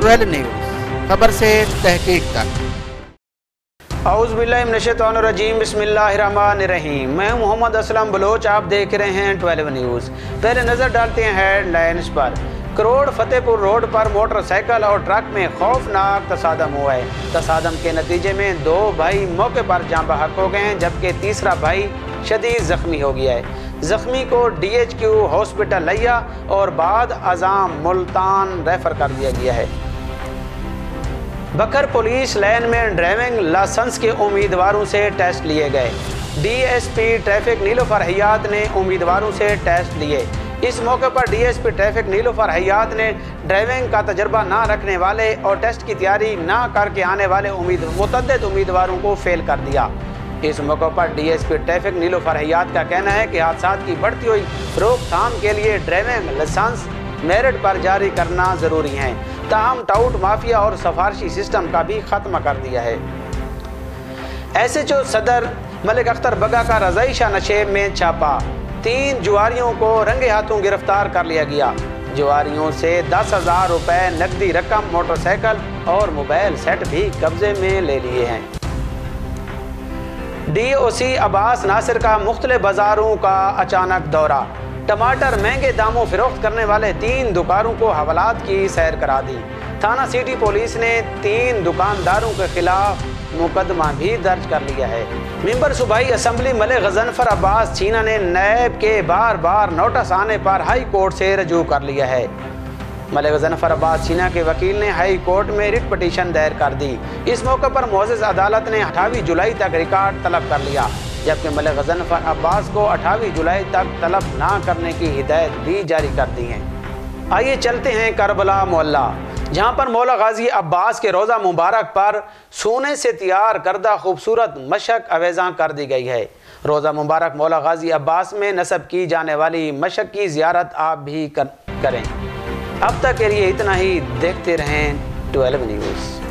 12 news, खबर से तहकीक तक। औज़ुबिल्लाहिमिनश्शैतानिर्रजीम, बिस्मिल्लाहिर्रहमानिर्रहीम। मैं मोहम्मद असलम बलोच, आप देख रहे हैं 12 न्यूज़। पहले नज़र डालते हैं हेडलाइंस पर। करोड़ फतेहपुर रोड पर मोटरसाइकिल और ट्रक में खौफनाक तसादम हुआ है। तसादम के नतीजे में 2 भाई मौके पर जाँ बहक हो गए हैं, जबकि तीसरा भाई शदीद ज़ख्मी हो गया है। ज़ख्मी को DHQ हॉस्पिटल लिया और बाद अज़ाम मुल्तान रेफर कर दिया गया है। बकर पुलिस लाइन में ड्राइविंग लाइसेंस के उम्मीदवारों से टेस्ट लिए गए। DSP ट्रैफिक नीलोफर हयात ने उम्मीदवारों से टेस्ट लिए। इस मौके पर DSP ट्रैफिक नीलोफर हयात ने ड्राइविंग का तजर्बा ना रखने वाले और टेस्ट की तैयारी ना करके आने वाले मुतअद्दिद उम्मीदवारों को फेल कर दिया। इस मौके पर DSP ट्रैफिक नीलोफर हयात का कहना है कि हादसा की बढ़ती हुई रोकथाम के लिए ड्राइविंग लाइसेंस मेरिट पर जारी करना ज़रूरी है। ताहम टाउट माफिया और सफारशी सिस्टम का भी ख़त्म कर दिया है। SHO सदर मलिक अख्तर बगा का रज़ाई शाह नशेब में छापा। 3 जुआरियों को रंगे हाथों गिरफ्तार कर लिया गया। जुआरियों से 10,000 रुपये नकदी रकम, मोटरसाइकिल और मोबाइल सेट भी कब्जे में ले लिए हैं। DOC अब्बास नासिर का मुख्तलिफ बाज़ारों का अचानक दौरा। टमाटर महंगे दामों फरोख्त करने वाले 3 दुकानों को हवालात की सैर करा दी। थाना सिटी पुलिस ने 3 दुकानदारों के खिलाफ मुकदमा भी दर्ज कर लिया है। मेंबर सूबाई असम्बली मलिक गजनफर अब्बास छीना ने नैब के बार नोटिस आने पर हाई कोर्ट से रजू कर लिया है। मलिक गजनफर अब्बास छीना के वकील ने हाई कोर्ट में रिट पटिशन दायर कर दी। इस मौके पर मोअज़्ज़ज़ अदालत ने 28 जुलाई तक रिकॉर्ड तलब कर लिया, जबकि मलिक गजनफर अब्बास को 28 जुलाई तक तलब ना करने की हिदायत भी जारी कर दी है। आइए चलते हैं करबला मोहल्ला, जहां पर मौला गाजी अब्बास के रोज़ा मुबारक पर सोने से तैयार करदा खूबसूरत मशक अवेज़ा कर दी गई है। रोज़ा मुबारक मौला गाजी अब्बास में नस्ब की जाने वाली मशक की ज़ियारत आप भी करें। अब तक के लिए इतना ही। देखते रहें 12 न्यूज़।